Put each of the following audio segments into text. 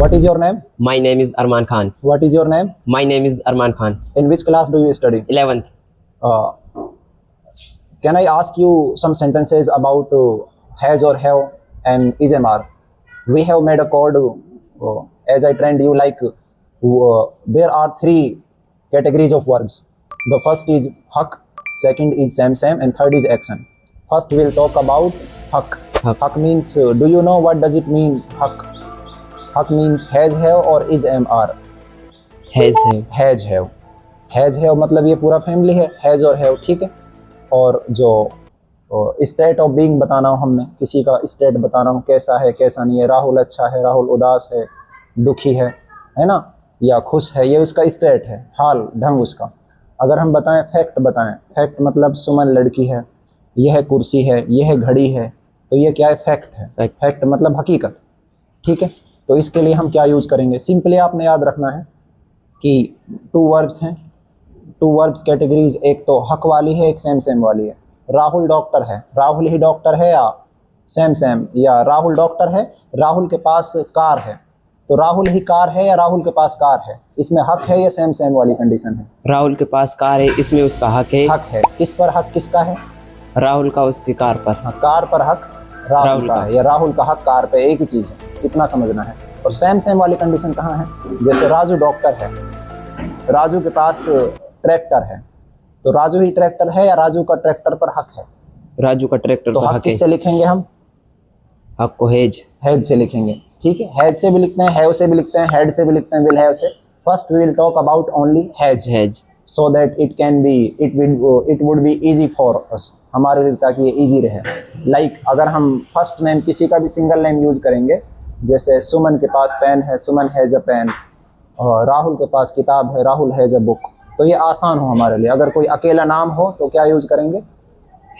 What is your name? My name is Arman Khan. What is your name? My name is Arman Khan. In which class do you study? 11th. Can I ask you some sentences about has or have and is MR? We have made a code as I trained you like there are 3 categories of verbs. The first is hak, second is sam, and third is action. First we'll talk about hak. Hak means, do you know what does it mean? Hak. Hak means has, have or is MR. Has, have. Has have. Has have मतलब ये पूरा family है, has और have, ठीक है. और जो state of being बताना हो, हमने किसी का स्टेट बताना हो, कैसा है कैसा नहीं है, राहुल अच्छा है, राहुल उदास है, दुखी है ना, या खुश है, ये उसका स्टेट है, हाल ढंग उसका. अगर हम बताएं फैक्ट बताएं, फैक्ट मतलब सुमन लड़की है, यह कुर्सी है, यह घड़ी है, तो ये क्या है? फैक्ट है. फैक्ट मतलब हकीकत, ठीक है. तो इसके लिए हम क्या यूज करेंगे? सिंपली आपने याद रखना है कि 2 वर्ब्स हैं, 2 वर्ब्स कैटेगरीज, एक तो हक वाली है, एक सेम वाली है. राहुल डॉक्टर है, राहुल ही डॉक्टर है या सेम, या राहुल डॉक्टर है, राहुल के पास कार है, तो राहुल ही कार है या राहुल के पास कार है, इसमें हक है या सेम वाली कंडीशन है? राहुल के पास कार है, इसमें उसका हक है. हक है. किस पर हक किसका है? राहुल का उसकी कार पर. हाँ, कार पर हक राहुल का है, या राहुल का हक कार पे, एक ही चीज़ है, इतना समझना है. और सेम वाली कंडीशन कहाँ है? जैसे राजू डॉक्टर है, राजू के पास ट्रैक्टर है, तो राजू ही ट्रैक्टर है या राजू का ट्रैक्टर पर हक है? राजू का ट्रैक्टर तो पर हक हक है. किससे लिखेंगे हम? हक को हेज. हेज से लिखेंगे, ठीक है. हेज से भी लिखते हैं, हैव से भी लिखते हैं, हेड से भी लिखते हैं, will have say. First we will talk about only has, so that it would be easy for us, हमारे लिए, ताकि ये इजी रहे. लाइक अगर हम फर्स्ट नेम किसी का भी सिंगल नेम यूज करेंगे, जैसे सुमन के पास पेन है, सुमन हैज अ पेन, और राहुल के पास किताब है, राहुल हैज अ बुक, तो ये आसान हो हमारे लिए. अगर कोई अकेला नाम हो तो क्या यूज करेंगे?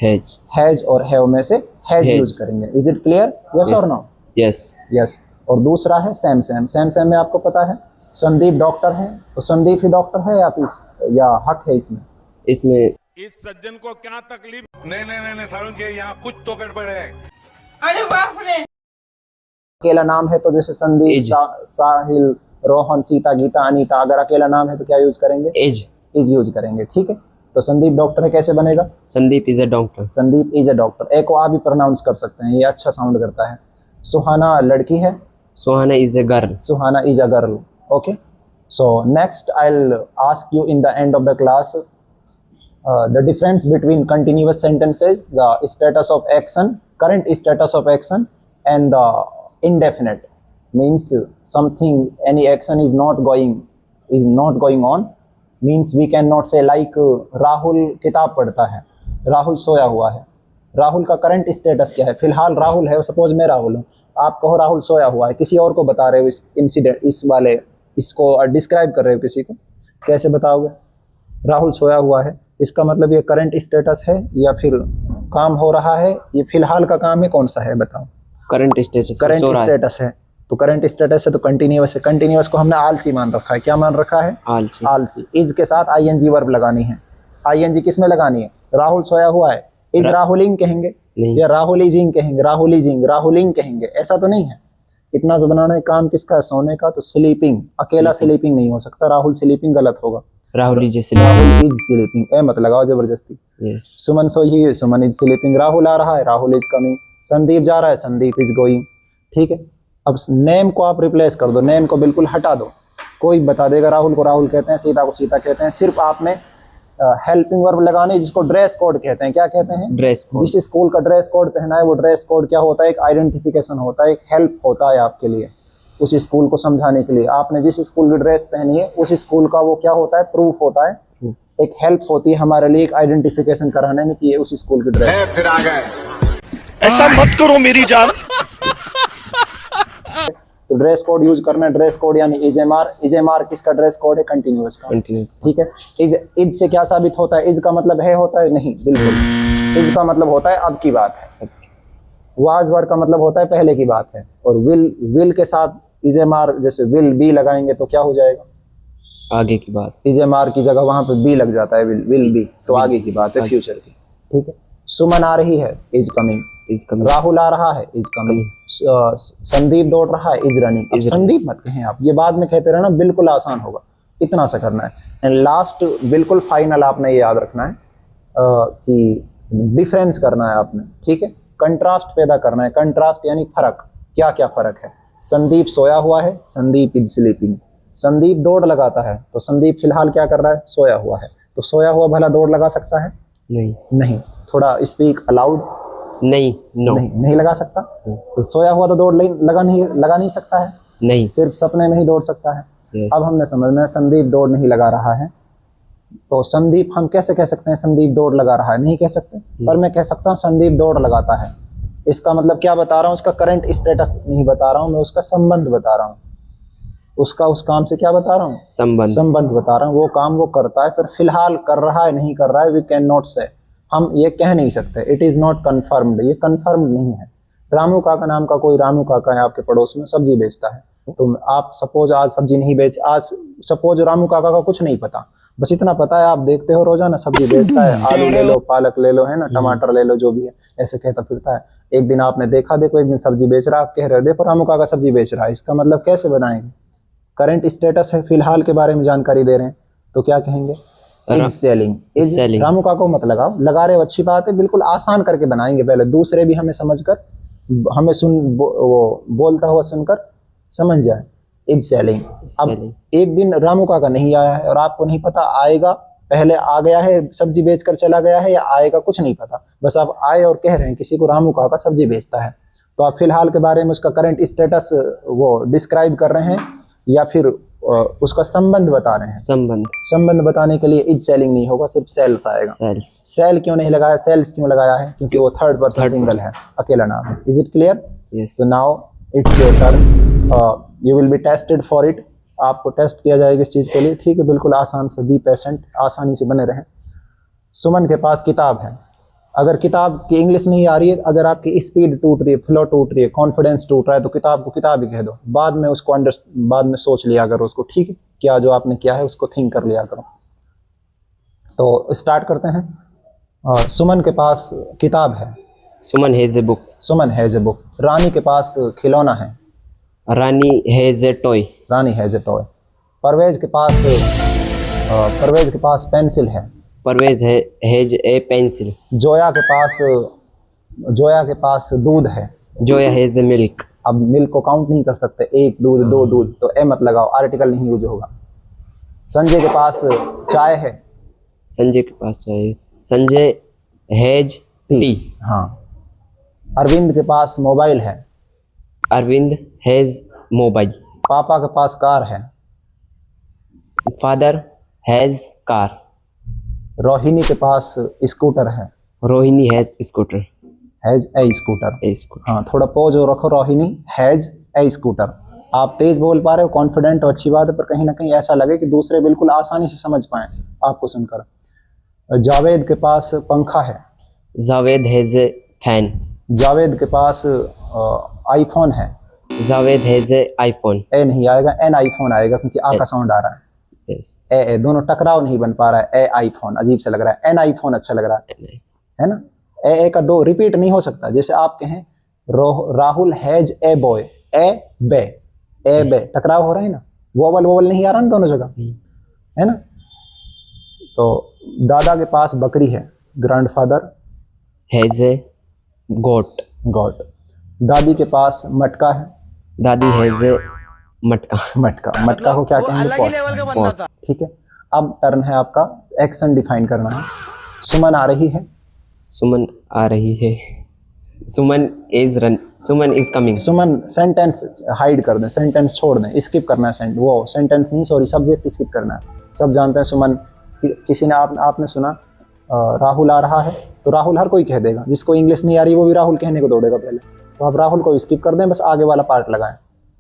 हेज. हैज और हैव में से हैज यूज करेंगे. Is it clear? यस और नो? यस. और दूसरा है सेम में आपको पता है संदीप डॉक्टर है, तो संदीप ही डॉक्टर है या हक है इसमें? इस सज्जन को क्या तकलीफ? नहीं सारुण के यहाँ कुछ तो गड़बड़ है. अरे बाप रे. अकेला नाम है तो जैसे संदीप, साहिल, रोहन, सीता, गीता, अनीता, अगर अकेला नाम है तो क्या यूज करेंगे? इज यूज करेंगे, ठीक है. तो संदीप डॉक्टर है, कैसे बनेगा? Sandeep is a doctor. Sandeep is a doctor. एक को आप भी प्रोनाउंस कर सकते हैं, ये अच्छा साउंड करता है. सुहाना लड़की है, Suhana is a girl. Suhana is a girl. Okay, so next I'll ask you in the end of the class the difference between continuous sentences, the status of action, current status of action, and the indefinite. Means something, any action is not going on, means we cannot say like Rahul किताब पढ़ता है, राहुल सोया हुआ है. राहुल का current status क्या है? फिलहाल राहुल है, सपोज मैं राहुल हूँ, आप कहो राहुल सोया हुआ है, किसी और को बता रहे हो इस इंसिडेंट, इसको डिस्क्राइब कर रहे हो किसी को, कैसे बताओगे? राहुल सोया हुआ है, इसका मतलब ये करंट स्टेटस है या फिर काम हो रहा है? ये फिलहाल का काम है, कौन सा है बताओ? Current status. करंट स्टेटस है, तो करंट स्टेटस है तो कंटिन्यूअस है. कंटिन्यूअस को हमने आलसी मान रखा है. क्या मान रखा है? आलसी. इज के साथ आईएनजी वर्ब लगानी है. आईएनजी किस में लगानी है? राहुल सोया हुआ है, इज राहुलिंग कहेंगे या राहुलिजिंग कहेंगे? राहुलिंग कहेंगे, ऐसा तो नहीं है. इतना से बनाना है. काम किसका है? सोने का. तो स्लीपिंग, अकेला स्लीपिंग नहीं हो सकता, राहुल स्लीपिंग गलत होगा. राहुल इज स्लीपिंग, ए मत लगाओ जबरदस्ती. सुमन सोई है, सुमन इज स्लीपिंग. राहुल आ रहा है, राहुल इज कमिंग. संदीप जा रहा है, संदीप इज गोइंग, ठीक है. अब नेम को आप रिप्लेस कर दो, नेम को बिल्कुल हटा दो. कोई बता देगा राहुल को राहुल कहते हैं, सीता को सीता कहते हैं. सिर्फ आपने हेल्पिंग वर्ब लगाने, जिसको ड्रेस कोड कहते हैं. क्या कहते हैं? Dress code. जिस स्कूल का ड्रेस कोड पहना है वो ड्रेस कोड क्या होता है? एक आइडेंटिफिकेशन होता है, एक हेल्प होता है आपके लिए, उस स्कूल को समझाने के लिए. आपने जिस स्कूल की ड्रेस पहनी है उस स्कूल का वो क्या होता है? प्रूफ होता है, एक हेल्प होती है हमारे लिए, एक आइडेंटिफिकेशन कराने में कि ये उस स्कूल की ड्रेस है. फिर आ गए. ऐसा मत करो मेरी जान. तो ड्रेस कोड यूज करना है. ड्रेस कोड यानी इज एम आर किसका ड्रेस कोड है? कंटिन्यूअस का. ठीक है. इज से क्या साबित होता है? इज का मतलब है होता है? नहीं, बिल्कुल. इज का मतलब होता है अब की बात है. वाज वर का मतलब होता है पहले की बात है. और विल के साथ इज एम आर, जैसे विल बी लगाएंगे तो क्या हो जाएगा? आगे की बात. इज एम आर की जगह वहां पे बी लग जाता है, विल बी, तो आगे की बात है, फ्यूचर की. ठीक है. सुमन आ रही है, is coming. Is coming. Rahul आ रहा है, इज कमिंग। संदीप दौड़ रहा है, इज रनिंग। अब संदीप मत कहें आप, ये बाद में कहते रहना, बिल्कुल आसान होगा। इतना सा करना है। एंड लास्ट बिल्कुल फाइनल आपने ये याद रखना है कि डिफरेंस करना है आपने, ठीक है। कंट्रास्ट पैदा करना है। कंट्रास्ट यानी फर्क, क्या क्या फर्क है। संदीप सोया हुआ है, संदीप इज स्लीपिंग। संदीप दौड़ लगाता है, तो संदीप फिलहाल क्या कर रहा है, सोया हुआ है। तो सोया हुआ भला दौड़ लगा सकता है? नहीं। नहीं। थोड़ा स्पीक अलाउड। नहीं। नो। नहीं लगा सकता। तो सोया हुआ तो दौड़ लगा नहीं सकता है। नहीं। सिर्फ सपने में ही दौड़ सकता है। Yes. अब हमने समझना है संदीप दौड़ नहीं लगा रहा है, तो संदीप हम कैसे कह सकते हैं संदीप दौड़ लगा रहा है? नहीं कह सकते। पर मैं कह सकता हूँ संदीप दौड़ लगाता है। इसका मतलब क्या बता रहा हूँ, उसका करंट स्टेटस नहीं बता रहा हूँ, मैं उसका संबंध बता रहा हूँ। उसका उस काम से क्या बता रहा हूँ, संबंध बता रहा हूँ। वो काम वो करता है, फिर फिलहाल कर रहा है नहीं कर रहा है, वी कैन नॉट से, हम ये कह नहीं सकते। इट इज नॉट कन्फर्म्ड, ये कन्फर्म नहीं है। रामू काका नाम का कोई रामू काका है आपके पड़ोस में, सब्जी बेचता है। तो आप सपोज आज सब्जी नहीं बेच, आज सपोज रामू काका का कुछ नहीं पता, बस इतना पता है आप देखते हो रोजाना सब्जी बेचता है, आलू ले लो, पालक ले लो, है ना, टमाटर ले लो, जो भी है, ऐसे कहता फिरता है। एक दिन आपने देखा, देखो एक दिन सब्जी बेच रहा है, आप कह रहे हो देखो रामू काका सब्जी बेच रहा है। इसका मतलब कैसे बनाएंगे? करंट स्टेटस है, फिलहाल के बारे में जानकारी दे रहे हैं, तो क्या कहेंगे, इज सेलिंग। इज रामू काका को मत लगाओ, लगा रहे हो अच्छी बात है, बिल्कुल आसान करके बनाएंगे। पहले दूसरे भी हमें समझकर, हमें वो बोलता हुआ सुनकर समझ जाए। Is selling. अब एक दिन रामू काका नहीं आया है और आपको नहीं पता आएगा, पहले आ गया है सब्जी बेचकर चला गया है या आएगा, कुछ नहीं पता, बस आप आए और कह रहे हैं किसी को रामू काका सब्जी बेचता है, तो आप फिलहाल के बारे में उसका करंट स्टेटस वो डिस्क्राइब कर रहे हैं या फिर उसका संबंध बता रहे हैं। संबंध बताने के लिए इज सेलिंग नहीं होगा, सिर्फ सेल्स आएगा। सेल क्यों नहीं लगाया, सेल्स क्यों लगाया है? क्योंकि वो थर्ड पर्सन सिंगल है, अकेला नाम है। Is it clear? So now it's your turn, you will be tested for it. आपको टेस्ट किया जाएगा इस चीज़ के लिए, ठीक है। बिल्कुल आसान से, बी पेशेंट, आसानी से बने रहें। सुमन के पास किताब है। अगर किताब की इंग्लिश नहीं आ रही है, अगर आपकी स्पीड टूट रही है, फ्लो टूट रही है, कॉन्फिडेंस टूट रहा है, तो किताब को किताब ही कह दो। बाद में उसको बाद में सोच लिया करो उसको, ठीक है। क्या जो आपने किया है उसको थिंक कर लिया करो। तो स्टार्ट करते हैं। सुमन के पास किताब है। Suman has a book. Suman has a book. Rani के पास खिलौना है। Rani has a toy. Rani has a toy. Parvez के पास पेंसिल है। Parvez has a pencil. Zoya के पास दूध है। Zoya has a milk. अब मिल्क को काउंट नहीं कर सकते, एक दूध, दो दूध, तो ए मत लगाओ, आर्टिकल नहीं यूज होगा। संजय के पास चाय है। संजय के पास चाय। Sanjay has tea. हाँ। अरविंद के पास मोबाइल है। Arvind has mobile. पापा के पास कार है। Father has car. रोहिणी के पास स्कूटर है। Rohini has scooter. Has a scooter. हाँ, थोड़ा पॉज और रखो। Rohini has a scooter. आप तेज बोल पा रहे हो, कॉन्फिडेंट हो, अच्छी बात है, पर कहीं ना कहीं ऐसा लगे कि दूसरे बिल्कुल आसानी से समझ पाए आपको सुनकर। जावेद के पास पंखा है। Javed has a fan. Javed के पास आईफोन है। Javed has a iPhone. A नहीं आएगा, एन आईफोन आएगा, क्योंकि आ का साउंड आ रहा है। ए दोनों टकराव नहीं बन पा रहा है। ए आईफोन अजीब से लग रहा है, एन आईफोन अच्छा लग रहा है ना। ए का दो रिपीट नहीं हो सकता। जैसे आप कहें राहुल हैज ए बॉय, ए बे, टकराव हो रहा है ना, वोवल नहीं आ रहा ना दोनों जगह, है ना। तो दादा के पास बकरी है। ग्रैंडफादर हैज ए गोट। दादी के पास मटका है। दादी हैज ए मटका को क्या कहेंगे, पॉट। ठीक है। अब टर्न है आपका, एक्शन डिफाइन करना है। सुमन आ रही है। सुमन आ रही है। Suman is coming. Suman sentence hide कर दें, सेंटेंस छोड़ दें, स्किप करना है। सेंटेंस नहीं, सॉरी, सब्जेक्ट स्किप करना है। सब जानते हैं सुमन। किसी ने आपने सुना राहुल आ रहा है, तो राहुल हर कोई कह देगा। जिसको इंग्लिश नहीं आ रही वो भी राहुल कहने को दौड़ेगा पहले। तो आप राहुल को स्किप कर दें, बस आगे वाला पार्ट लगाएं।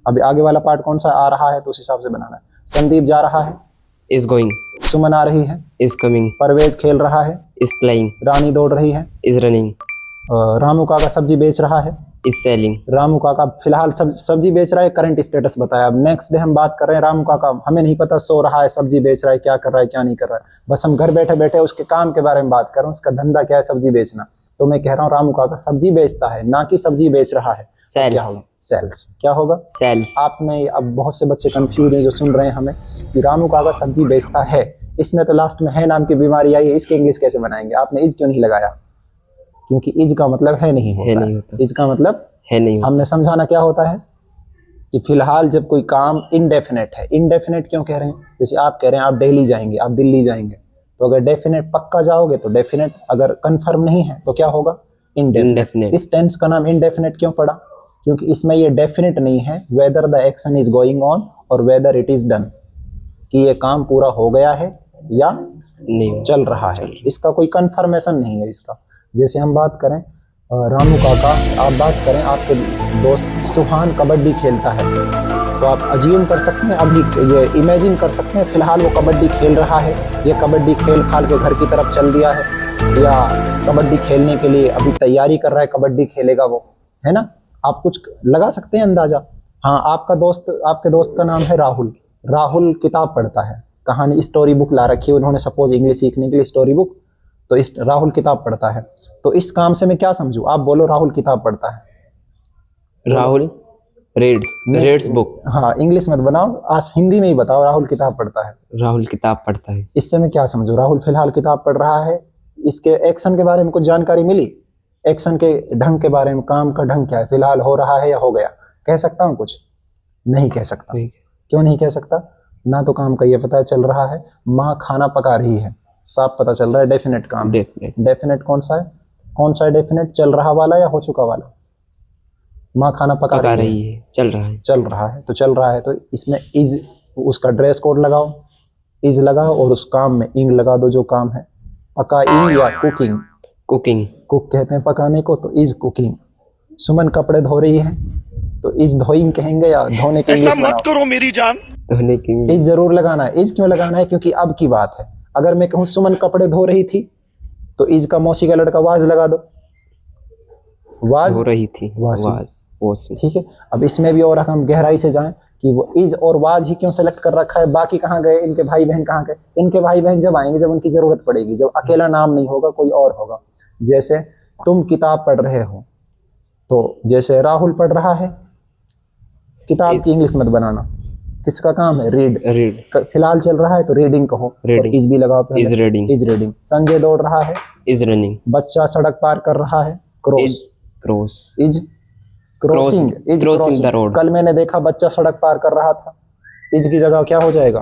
अभी आगे वाला पार्ट कौन सा आ रहा है, तो उस हिसाब से बनाना है। संदीप जा रहा है। Is going. सुमन आ रही है। Is coming. परवेज खेल रहा है। Is playing. रानी दौड़ रही है। Is running. रामू काका सब्जी बेच रहा है। Is selling. रामू काका फिलहाल सब्जी बेच रहा है, करंट स्टेटस बताया। अब नेक्स्ट डे हम बात कर रहे हैं रामू काका, हमें नहीं पता सो रहा है, सब्जी बेच रहा है, क्या कर रहा है, क्या नहीं कर रहा है, बस हम घर बैठे बैठे उसके काम के बारे में बात कर रहे हैं, उसका धंधा क्या है, सब्जी बेचना। तो मैं कह रहा हूँ रामू काका सब्जी बेचता है, ना कि सब्जी बेच रहा है। Sells. क्या होगा? सेल्स। क्या होगा? सेल्स। आपने अब बहुत से बच्चे कंफ्यूज हैं जो सुन रहे हैं हमें कि रामू काका सब्जी बेचता है, इसमें तो लास्ट में है नाम की बीमारी आई है, इसके इंग्लिश कैसे बनाएंगे? आपने इज क्यों नहीं लगाया? क्योंकि इज का मतलब है नहीं होता है। इज का मतलब है नहीं होता। हमने समझाना क्या होता है कि फिलहाल जब कोई काम इनडेफिनेट है, इनडेफिनेट क्यों कह रहे हैं? जैसे आप कह रहे हैं आप दिल्ली जाएंगे, आप दिल्ली जाएंगे, तो अगर डेफिनेट पक्का जाओगे तो डेफिनेट, अगर कंफर्म नहीं है तो क्या होगा? इनडेफिनेट। इस टेंस का नाम इनडेफिनेट क्यों पड़ा? क्योंकि इसमें ये डेफिनेट नहीं है whether the action is going on और वेदर इट इज डन, कि ये काम पूरा हो गया है या नहीं चल रहा है। इसका कोई कंफर्मेशन नहीं है इसका। जैसे हम बात करें रामू काका, आप बात करें आपके दोस्त सुहान कबड्डी खेलता है, तो आप अज्यूम कर सकते हैं, अभी ये इमेजिन कर सकते हैं फिलहाल वो कबड्डी खेल रहा है, ये कबड्डी खेल खाल के घर की तरफ चल दिया है, या कबड्डी खेलने के लिए अभी तैयारी कर रहा है, कबड्डी खेलेगा वो, है ना? आप कुछ लगा सकते हैं अंदाजा। हाँ, आपके दोस्त का नाम है राहुल। राहुल किताब पढ़ता है, कहानी स्टोरी बुक ला रखी है उन्होंने, सपोज इंग्लिश सीखने के लिए स्टोरी बुक, तो इस राहुल किताब पढ़ता है। तो इस काम से मैं क्या समझूं? आप बोलो राहुल किताब पढ़ता है। Rahul reads book. हाँ, इंग्लिश मत बनाओ, आज हिंदी में ही बताओ राहुल किताब पढ़ता है। राहुल किताब पढ़ता है। इससे मैं क्या समझूं? राहुल फिलहाल किताब पढ़ रहा है, इसके एक्शन के बारे में कुछ जानकारी मिली, एक्शन के ढंग के बारे में, काम का ढंग क्या है, फिलहाल हो रहा है या हो गया? कह सकता हूँ कुछ? नहीं कह सकता। क्यों नहीं कह सकता? ना तो काम का ये पता चल रहा है, माँ खाना पका रही है, साफ पता चल रहा है, डेफिनेट काम। डेफिनेट कौन सा है? कौन सा है डेफिनेट? चल रहा वाला या हो चुका वाला? माँ खाना पका रही है, चल रहा है। चल रहा है, तो चल रहा है, तो इसमें इज, उसका ड्रेस कोड लगाओ, इज लगाओ, और उस काम में इंग लगा दो जो काम है। पका इंग या कुकिंग? कुकिंग। कुक कहते हैं पकाने को, तो इज कुकिंग। सुमन कपड़े धो रही है, तो इज धोइंग कहेंगे या धोने के? ऐसा मत करो मेरी जान। धोने की। इज जरूर लगाना है। इज क्यों लगाना है? क्योंकि अब की बात है। अगर मैं कहूँ सुमन कपड़े धो रही थी, तो इज का मौसी का लड़का वाज लगा दो, वाज धो रही थी, वाज। ठीक है। अब इसमें भी और हम गहराई से जाएं कि वो इज और वाज ही क्यों सेलेक्ट कर रखा है, बाकी कहाँ गए, इनके भाई बहन कहाँ गए? इनके भाई बहन जब आएंगे जब उनकी जरूरत पड़ेगी, जब अकेला नाम नहीं होगा, कोई और होगा। जैसे तुम किताब पढ़ रहे हो, तो जैसे राहुल पढ़ रहा है, किताब की इंग्लिश मत बनाना, किसका काम है? रीड। फिलहाल चल रहा है तो रीडिंग कहो, इज भी लगाओ पहले। Is reading. संजय दौड़ रहा है, इज रनिंग। बच्चा सड़क पार कर रहा है, cross. Is crossing the road. कल मैंने देखा बच्चा सड़क पार कर रहा था, इज की जगह क्या हो जाएगा?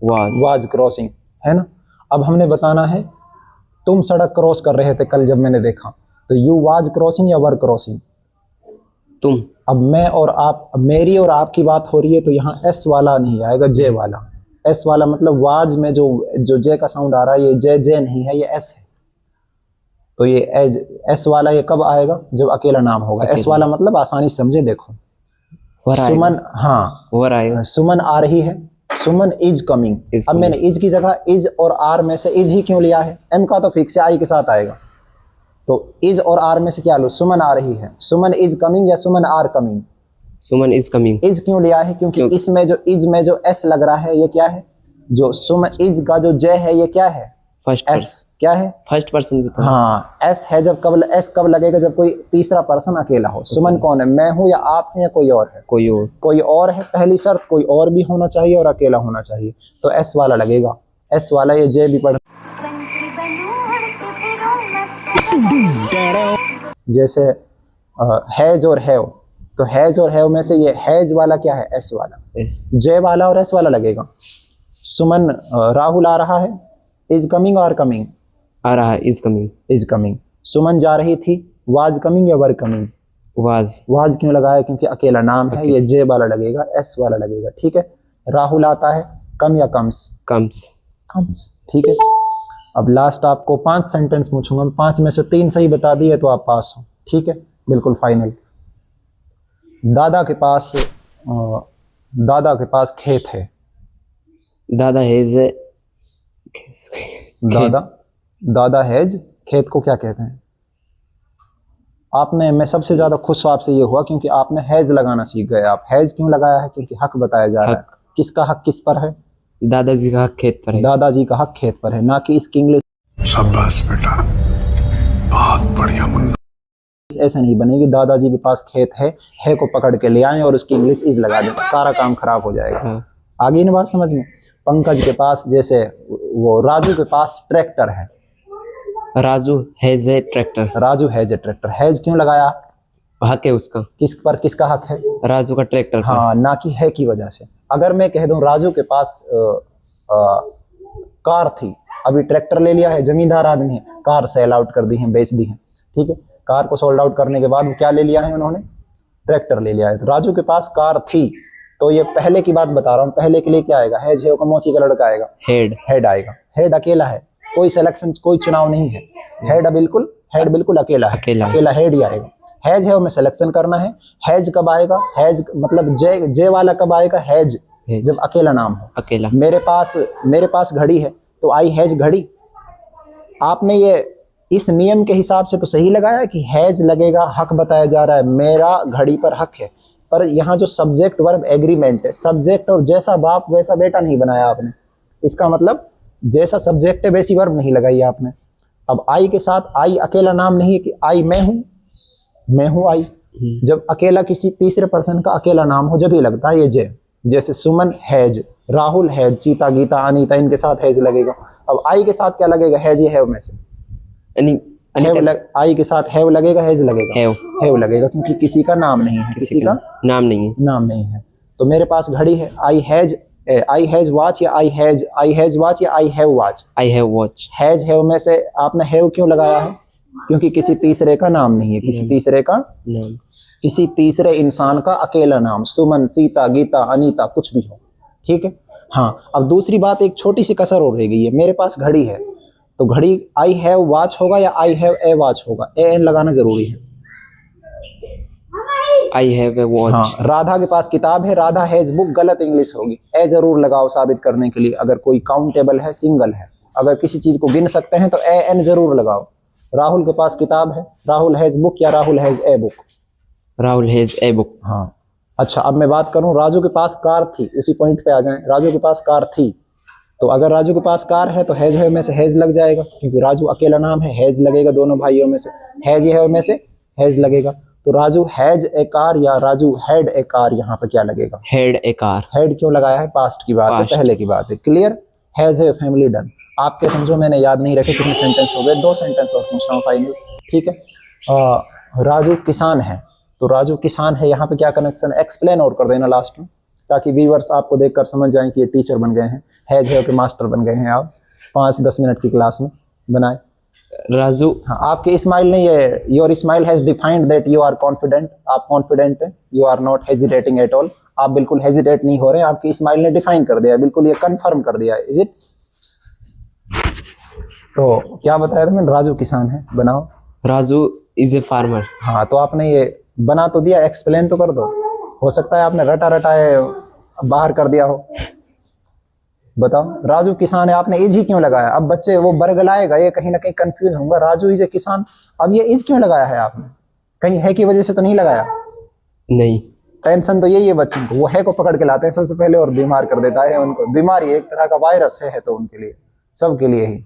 वाज क्रॉसिंग, है ना? अब हमने बताना है तुम सड़क क्रॉस कर रहे थे कल जब मैंने देखा, तो यू वाज क्रॉसिंग या वर क्रॉसिंग? तुम। अब मैं और आप, मेरी और आपकी बात हो रही है, तो यहाँ एस वाला नहीं आएगा, जे वाला। एस वाला मतलब वाज में जो जे का साउंड आ रहा है, ये जे नहीं है, ये एस है। तो ये एस वाला ये कब आएगा? जब अकेला नाम होगा। एस वाला मतलब आसानी समझे, देखो सुमन, हाँ वर आएगा। सुमन आ रही है, सुमन इज कमिंग। अब मैंने इज की जगह इज और आर में से इज ही क्यों लिया है? एम का तो फिक्स है, आई के साथ आएगा, तो इज और आर में से क्या लो? सुमन आ रही है। सुमन इज कमिंग या Suman are coming? Suman is coming. Is क्यों लिया है? क्योंकि इसमें जो इज में जो एस लग रहा है, ये क्या है? जो सुमन इज का जो जे है, ये क्या है? First S. क्या है? First person. हाँ, एस है। जब कब एस कब लगेगा? जब कोई तीसरा पर्सन अकेला हो। सुमन कौन है? मैं हूं या आप हैं या कोई और है? कोई और है। पहली शर्त कोई और भी होना चाहिए और अकेला होना चाहिए, तो एस वाला लगेगा। एस वाला ये जे भी पढ़, जैसे हैज और हैव, तो हैज और हैव में से ये हैज वाला क्या है? एस वाला। जे वाला और एस वाला लगेगा। सुमन राहुल आ रहा है, इज कमिंग और कमिंग? आ रहा है, is coming. Is coming. Suman जा रही थी, वाज कमिंग या वर कमिंग? वाज क्यों लगाया? क्योंकि अकेला नाम है, ये जे वाला लगेगा, एस वाला लगेगा। ठीक है। राहुल आता है, कम या कम्स? कम्स। ठीक है। अब लास्ट आपको 5 सेंटेंस पूछूंगा, 5 में से 3 सही बता दिए तो आप पास हो। ठीक है, बिल्कुल फाइनल। दादा के पास खेत है। दादा हैज दादा हैज, खेत को क्या कहते हैं? आपने, मैं सबसे ज्यादा खुश आपसे ये हुआ क्योंकि आपने हैज लगाना सीख गए। आप हैज क्यों लगाया है? क्योंकि हक बताया जा रहा है। किसका हक किस पर है? दादाजी का हक खेत पर है। दादाजी का हक खेत पर है, ना कि इसकी इंग्लिश। शाबाश बेटा, ऐसा नहीं बनेगी दादाजी के पास खेत है को पकड़ के ले आए और उसकी इंग्लिश इज लगा दें, सारा काम खराब हो जाएगा। हाँ। आगे ना बात समझ में। पंकज के पास, जैसे वो राजू के पास ट्रैक्टर है। Raju has a tractor. Raju has a tractor. Has क्यों लगाया? हक है उसका। किस पर किसका हक है? राजू का ट्रैक्टर पर। हाँ, ना कि है की वजह से। अगर मैं कह दूं राजू के पास कार थी, अभी ट्रैक्टर ले लिया है, जमींदार आदमी है, कार सेल आउट कर दी है, बेच दी है, ठीक है। कार को सोल्ड आउट करने के बाद वो क्या ले लिया है उन्होंने? ट्रैक्टर ले लिया है। तो राजू के पास कार थी, तो ये पहले की बात बता रहा हूँ, पहले के लिए क्या आएगा? हैज है का मौसी का लड़का आएगा, हेड आएगा। हेड अकेला है, कोई सिलेक्शन, कोई चुनाव नहीं है। हेड बिल्कुल अकेला है, अकेला हेड ही आएगा। हैज है में सिलेक्शन करना है। हैज कब आएगा? हैज मतलब जे वाला कब आएगा? हैज जब अकेला नाम हो। अकेला। मेरे पास घड़ी है, तो आई हैज घड़ी। आपने ये इस नियम के हिसाब से तो सही लगाया कि हैज लगेगा, हक बताया जा रहा है, मेरा घड़ी पर हक है। पर यहाँ जो सब्जेक्ट वर्ब एग्रीमेंट है, सब्जेक्ट और जैसा बाप वैसा बेटा नहीं बनाया आपने। इसका मतलब जैसा सब्जेक्ट है वैसी वर्ब नहीं लगाई आपने। अब आई के साथ, आई अकेला नाम नहीं है कि आई मैं हूँ आई। जब अकेला किसी तीसरे पर्सन का अकेला नाम हो जब ही लगता है ये जे। जैसे सुमन हैज, राहुल हैज, सीता, गीता, अनीता, इनके साथ हैज लगेगा। अब आई के साथ क्या लगेगा? हैज या हैव में से। आई के साथ हैव लगेगा, हैज लगेगा? हैव लगेगा, क्योंकि किसी का नाम नहीं है, किसी का नाम नहीं है। तो मेरे पास घड़ी है, आई हैज वॉच या आई हैज वॉच या I have watch. Has have में से आपने हैव क्यों लगाया है? क्योंकि किसी तीसरे का नाम नहीं है, किसी तीसरे इंसान का अकेला नाम। सुमन, सीता, गीता, अनीता, कुछ भी हो, ठीक है। हाँ, अब दूसरी बात, एक छोटी सी कसर और रह गई है। मेरे पास घड़ी है, तो घड़ी आई हैव वॉच होगा या आई हैव ए वॉच होगा? ए एन लगाना जरूरी है। I have a watch. हाँ, राधा के पास किताब है, राधा हैज बुक, गलत इंग्लिश होगी। ए जरूर लगाओ साबित करने के लिए। अगर कोई काउंटेबल है, सिंगल है, अगर किसी चीज को गिन सकते हैं तो ए एन जरूर लगाओ। राहुल के पास किताब है, राहुल हैज बुक या Rahul has a book? Rahul has a book. हाँ, अच्छा, अब मैं बात करूं, राजू के पास कार थी, उसी पॉइंट पे आ जाएं। राजू के पास कार थी, तो अगर राजू के पास कार है तो हैज है में से हैज लग जाएगा, क्योंकि राजू अकेला नाम है, हैज लगेगा दोनों भाइयों में से। हैज है में से हैज लगेगा, तो राजू हैज ए कार या राजू हैड ए कार, यहाँ पे क्या लगेगा? Had a car. हैड क्यों लगाया है? पास्ट की बात है, पहले की बात है। Clear? Has a family done. आपके समझो, मैंने याद नहीं रखे कितने सेंटेंस हो गए, 2 सेंटेंस और पूछ रहा हूँ फाइनल, ठीक है। राजू किसान है, तो राजू किसान है, यहाँ पे क्या कनेक्शन? एक्सप्लेन और कर देना लास्ट में, ताकि व्यूअर्स आपको देखकर समझ जाएं कि ये टीचर बन गए हैं, हैज है के मास्टर बन गए हैं आप। 5-10 मिनट की क्लास में बनाए। राजू, हाँ, आपके स्माइल ने ये, your smile has defined that you are confident. आप कॉन्फिडेंट हैं, you are not hesitating at all. आप बिल्कुल हेजिटेट नहीं हो रहे हैं, आपकी स्माइल ने डिफाइन कर दिया, बिल्कुल ये कंफर्म कर दिया। Is it? तो क्या बताया था मैंने? राजू किसान है, बनाओ। Raju is a farmer. हाँ, तो आपने ये बना तो दिया, एक्सप्लेन तो कर दो। हो सकता है आपने रटाए बाहर कर दिया हो। बताओ, राजू किसान है, आपने इज ही क्यों लगाया? अब बच्चे वो बरगलाएगा, ये कहीं ना कहीं कंफ्यूज होगा, राजू इज ए किसान, अब ये इज क्यों लगाया है आपने? कहीं है की वजह से तो नहीं लगाया? नहीं, टेंशन तो यही है बच्चों को, वो है को पकड़ के लाते हैं सबसे पहले और बीमार कर देता है उनको। बीमारी एक तरह का वायरस है तो उनके लिए, सबके लिए ही।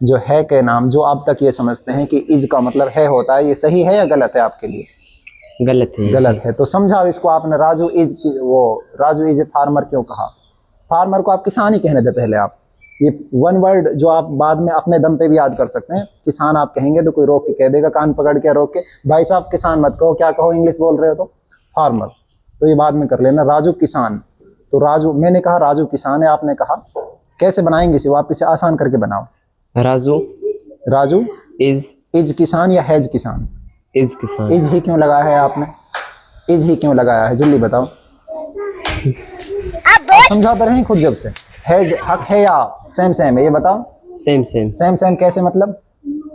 जो है के नाम, जो आप तक ये समझते हैं कि इज का मतलब है होता है, ये सही है या गलत है आपके लिए? गलत है। तो समझाओ इसको आपने। राजू इज ए फार्मर क्यों कहा? फार्मर को आप किसान ही कहने दे पहले। आप ये वन वर्ड जो आप बाद में अपने दम पे भी याद कर सकते हैं। किसान आप कहेंगे तो कोई रोक के कह देगा, कान पकड़ के रोक के, भाई साहब किसान मत कहो, क्या कहो, इंग्लिश बोल रहे हो तो फार्मर, तो ये बाद में कर लेना। राजू किसान, तो राजू, मैंने कहा राजू किसान है, आपने कहा कैसे बनाएंगे इसे? वापिस से आसान करके बनाओ। राजू इज किसान या हैज किसान? इज किसान। इज ही क्यों लगाया है आपने? इज ही क्यों लगाया है, जल्दी बताओ। आप समझाते रहें खुद जब से। हैज हक है या सेम है, ये बताओ। सेम कैसे मतलब?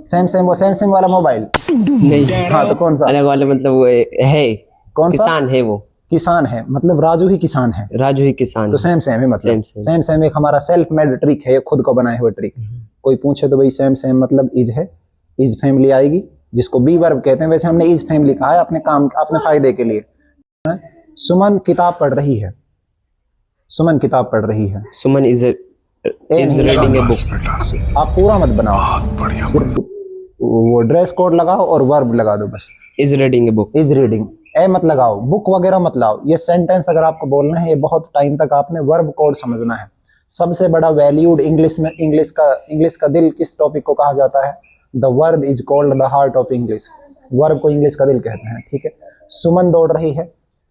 सेम वो सेम वाला मोबाइल नहीं। हाँ, तो कौन सा अलग वाला? मतलब वो है, कौन किसान है, वो किसान है, मतलब राजू ही किसान है। तो सेम है, मतलब सेम एक हमारा सेल्फ मेड ट्रिक है, खुद को बनाए हुए ट्रिक। कोई पूछे तो भाई सेम मतलब इज है, इज फैमिली आएगी, जिसको बी वर्ब कहते हैं। वैसे हमने इज फैमिली कहा है अपने काम, अपने फायदे के लिए। सुमन किताब पढ़ रही है। Suman is reading a book. आप पूरा मत बनाओ, सिर्फ वो ड्रेस कोड लगाओ और वर्ब लगा दो बस। Is reading a book. Is reading, a मत लगाओ, बुक वगैरह मत लाओ। ये सेंटेंस अगर आपको बोलना है, ये बहुत टाइम तक आपने वर्ब कोड समझना है। सबसे बड़ा वैल्यूड इंग्लिश में, इंग्लिश का दिल किस टॉपिक को कहा जाता है? The verb is called the heart of English. Verb को इंग्लिश का दिल कहते हैं, ठीक है। सुमन दौड़ रही है,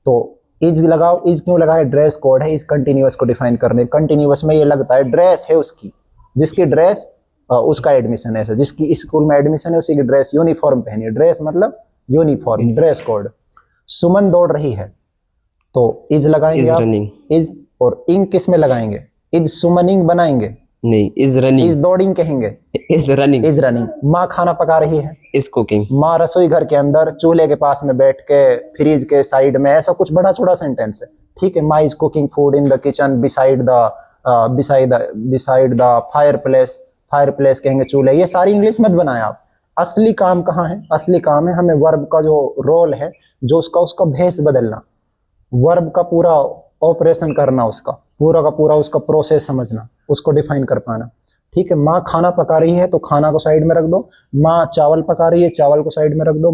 तो इज लगाओ। इज क्यों लगा है? ड्रेस कोड है, इज कंटिन्यूअस को डिफाइन करने। कंटिन्यूअस में ये लगता है ड्रेस है उसकी, जिसकी ड्रेस उसका एडमिशन है, ऐसा जिसकी स्कूल में एडमिशन है उसी की ड्रेस, यूनिफॉर्म पहनी है। ड्रेस मतलब यूनिफॉर्म, ड्रेस कोड। सुमन दौड़ रही है, तो इज लगाएंगे आप, इज, और इंग किस में लगाएंगे? इज सुमनिंग बनाएंगे? नहीं, इज रनिंग। इज दौड़िंग कहेंगे? Is running. Is running. माँ खाना पका रही है, इज कुकिंग। माँ रसोई घर के अंदर चूल्हे के पास में बैठ के फ्रिज के साइड में, ऐसा कुछ बड़ा छोटा सेंटेंस है, ठीक है। माँ is cooking food in the kitchen beside the fire place कहेंगे चूल्हे। ये सारी इंग्लिश मत बनाए आप। असली काम कहाँ है? असली काम है हमें वर्ब का जो रोल है, जो उसका भेस बदलना, वर्ब का पूरा ऑपरेशन करना, उसका पूरा का पूरा उसका प्रोसेस समझना, उसको डिफाइन कर पाना, ठीक है। माँ खाना पका रही है, तो खाना को साइड में रख दो। माँ चावल पका रही है, चावल को साइड में रख दो।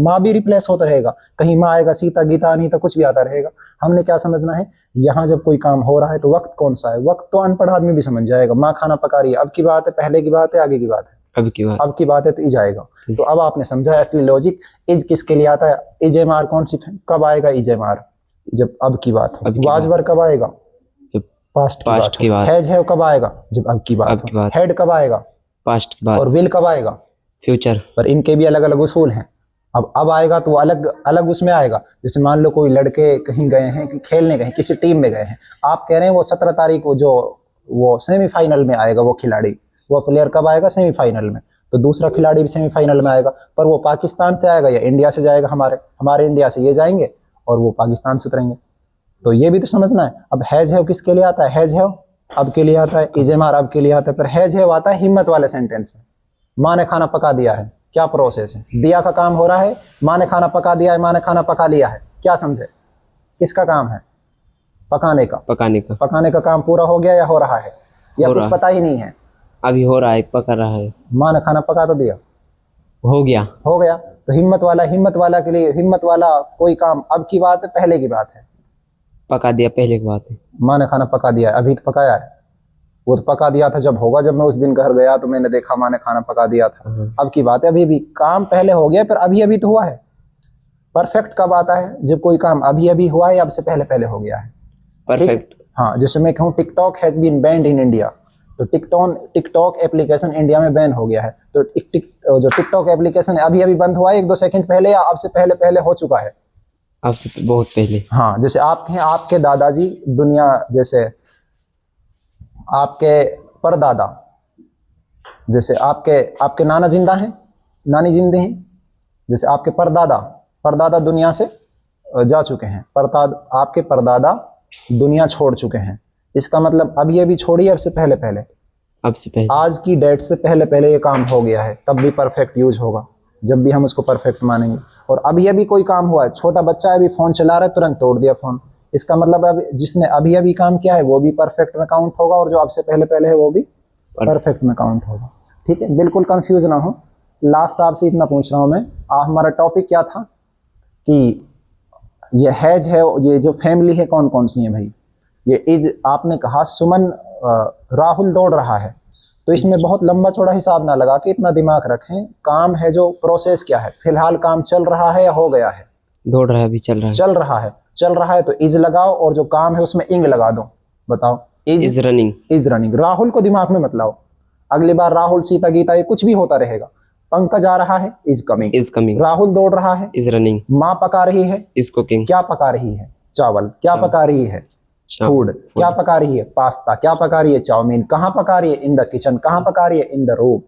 माँ भी रिप्लेस होता रहेगा, कहीं माँ आएगा, सीता, गीता, अनीता, कुछ भी आता रहेगा। हमने क्या समझना है? यहाँ जब कोई काम हो रहा है तो वक्त कौन सा है? वक्त तो अनपढ़ आदमी भी समझ जाएगा। माँ खाना पका रही है, अब की बात है, पहले की बात है, आगे की बात है? अब की बात है, तो इज आएगा। तो अब आपने समझा असली लॉजिक। इज किसके लिए आता है? इज एम आर कौन सी, कब आएगा इज एम आर? जब अब की बात हो। वाजवर कब आएगा? पास्ट की बात। हैज है कब आएगा? जब अब की बात हो। हेड कब आएगा? पास्ट की बात। और विल कब आएगा? फ्यूचर। पर इनके भी अलग अलग उसूल हैं। अब आएगा तो अलग अलग उसमें आएगा। जैसे मान लो कोई लड़के कहीं गए हैं कि खेलने गए, किसी टीम में गए हैं, आप कह रहे हैं वो 17 तारीख को जो वो सेमीफाइनल में आएगा, वो खिलाड़ी, वो प्लेयर कब आएगा? सेमीफाइनल में। तो दूसरा खिलाड़ी भी सेमीफाइनल में आएगा, पर वो पाकिस्तान से आएगा या इंडिया से जाएगा? हमारे इंडिया से ये जाएंगे और वो पाकिस्तान से उतरेंगे। तो ये भी तो समझना है। अब हैज है किसके लिए आता है? हैज है अब के लिए आता है, इज एम आर अब के लिए आता है, पर हैज है आता है हिम्मत वाले सेंटेंस में। माँ ने खाना पका दिया है, क्या प्रोसेस है? दिया का काम हो रहा है, माँ ने खाना पका दिया है, माँ ने खाना पका लिया है, क्या समझे? किसका काम है? पकाने का काम पूरा हो गया या हो रहा है, या कुछ पता ही नहीं है? अभी हो रहा है, पका रहा है। माँ ने खाना पका तो दिया, हो गया। तो हिम्मत वाला के लिए, हिम्मत वाला कोई काम अब की बात है, पहले की बात है? पका दिया पहले की बात है। माँ ने खाना पका दिया है, अभी तो पकाया है? वो तो पका दिया था जब होगा, जब मैं उस दिन घर गया तो मैंने देखा माँ ने खाना पका दिया था। अब की बात है, अभी भी काम पहले हो गया, पर अभी तो हुआ है। परफेक्ट कब आता है? जब कोई काम अभी हुआ है या अब से पहले हो गया है। परफेक्ट। हाँ, जैसे मैं कहूँ TikTok has been banned in India, तो टिकटॉक एप्लीकेशन इंडिया में बैन हो गया है। तो जो टिकटॉक एप्लीकेशन है अभी बंद हुआ है 1-2 सेकंड पहले, या अब से पहले हो चुका है? अब से बहुत पहले। हाँ, जैसे आपके दादाजी दुनिया, जैसे आपके परदादा, जैसे आपके नाना जिंदा हैं, नानी जिंदे हैं, जैसे आपके परदादा दुनिया से जा चुके हैं, आपके परदादा दुनिया छोड़ चुके हैं। इसका मतलब अभी छोड़िए, अब से पहले आज की डेट से पहले ये काम हो गया है, तब भी परफेक्ट यूज होगा, जब भी हम उसको परफेक्ट मानेंगे। और अभी कोई काम हुआ है, छोटा बच्चा है अभी फोन चला रहा है, तुरंत तोड़ दिया फोन, इसका मतलब अब जिसने अभी काम किया है वो भी परफेक्ट में काउंट होगा, और जो अब से पहले है वो भी परफेक्ट में काउंट होगा। ठीक है, बिल्कुल कंफ्यूज ना हो। लास्ट आपसे इतना पूछ रहा हूँ मैं, हमारा टॉपिक क्या था कि ये हैज है, ये जो फैमिली है कौन कौन सी है भाई? ये इज, आपने कहा सुमन राहुल दौड़ रहा है, तो इसमें बहुत लंबा चौड़ा हिसाब ना लगा के इतना दिमाग रखें, काम है जो प्रोसेस क्या है, फिलहाल काम चल रहा है या हो गया है? दौड़ रहा है, अभी चल रहा है तो इज लगाओ, और जो काम है उसमें इंग लगा दो। बताओ, इज रनिंग। राहुल को दिमाग में मत लाओ, अगली बार राहुल, सीता, गीता, ये कुछ भी होता रहेगा। पंकज आ रहा है, इज कमिंग। राहुल दौड़ रहा है, इज रनिंग। माँ पका रही है, इज कुकिंग। क्या पका रही है? चावल। क्या पका रही है? फूड। क्या पका रही है? पास्ता। क्या पका रही है? चाउमीन। कहाँ पका रही है? In the kitchen. कहाँ पका रही है? इन द रूम।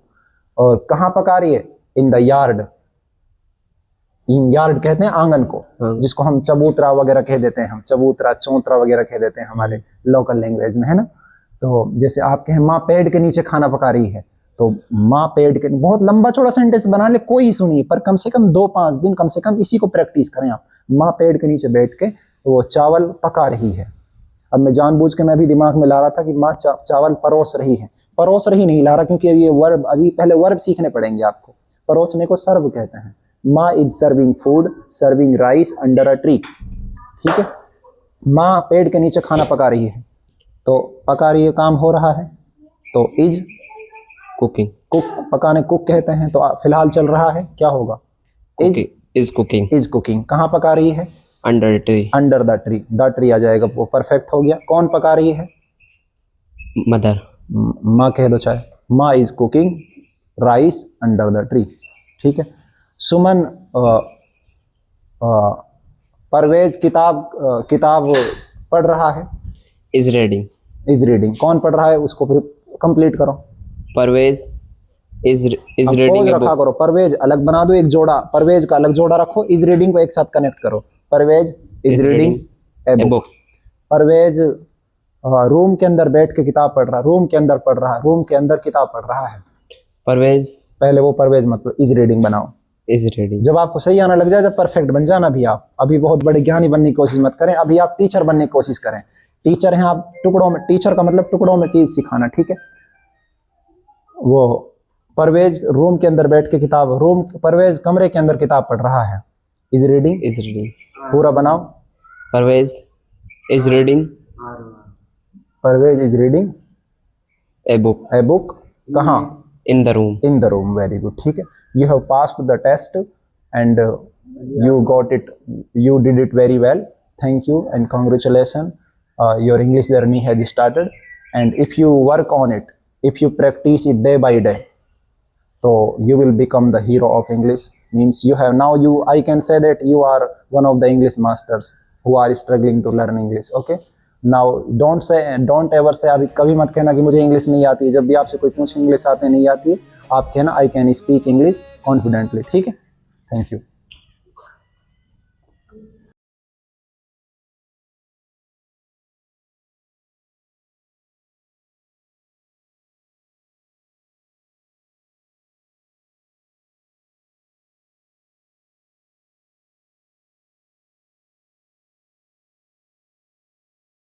और कहाँ पका रही है? In the yard. In yard कहते हैं आंगन को, जिसको हम चबूतरा वगैरह कह देते हैं, हम चबूतरा, चौतरा वगैरह कह देते हैं हमारे लोकल लैंग्वेज में, है ना। तो जैसे आप कहें माँ पेड़ के नीचे खाना पका रही है, तो माँ पेड़ के, बहुत लंबा चौड़ा सेंटेंस बना ले, कोई सुनिए, पर कम से कम 2-5 दिन कम से कम इसी को प्रैक्टिस करें आप। माँ पेड़ के नीचे बैठ के वो चावल पका रही है। अब मैं जानबूझ के मैं भी दिमाग में ला रहा था कि माँ चावल परोस रही है, नहीं ला रहा, क्योंकि अभी ये वर्ब, अभी पहले वर्ब सीखने पड़ेंगे आपको। परोसने को सर्व कहते हैं। माँ is serving food, serving rice under a tree. ठीक है, माँ पेड़ के नीचे खाना पका रही है, तो पका रही है काम हो रहा है, तो इज कुकिंग। कुक, पकाने कुक कहते हैं, तो फिलहाल चल रहा है, क्या होगा? Is cooking. Is cooking. कहाँ पका रही है? Under tree. Under the tree, the tree आ जाएगा, वो परफेक्ट हो गया। कौन पका रही है? मदर। माँ कह दो चाहे। Maa is cooking rice under the tree. ठीक है। सुमन परवेज किताब पढ़ रहा है। Is reading. Is reading. कौन पढ़ रहा है, उसको फिर कंप्लीट करो। Parvez is reading. रखा करो, परवेज अलग बना दो, एक जोड़ा परवेज का अलग जोड़ा रखो, इज रीडिंग को एक साथ कनेक्ट करो। Parvez is reading a book. Parvez room के अंदर बैठ के किताब पढ़ रहा, रूम के अंदर पढ़ रहा, रूम के अंदर किताब पढ़ रहा है। परवेज, पहले वो परवेज मतलब इज रीडिंग बनाओ। Is reading. जब आपको सही आना लग जाए, जब परफेक्ट बन जाना, भी आप अभी बहुत बड़े ज्ञानी बनने की कोशिश मत करें, अभी आप टीचर बनने की कोशिश करें। टीचर हैं आप, टुकड़ों में, टीचर का मतलब टुकड़ों में चीज सिखाना। ठीक है। वो परवेज रूम के अंदर बैठ के किताब, परवेज कमरे के अंदर किताब पढ़ रहा है। Is reading. Is reading. पूरा बनाओ। Parvez is reading. Parvez is reading a book. A book. कहाँ? In the room. In the room. Very good. ठीक है, you have passed the test and you got it, you did it very well. Thank you and congratulations. Your English journey has started, and if you work on it, if you practice it day by day, so you will become the hero of English. Means you have now, I can say that you are one of the English masters who are struggling to learn English. Okay, now don't ever say, अभी कभी मत कहना कि मुझे English नहीं आती। जब भी आपसे कोई पूछे इंग्लिश आते नहीं आती, आप कहना I can speak English confidently. ठीक है, थैंक यू।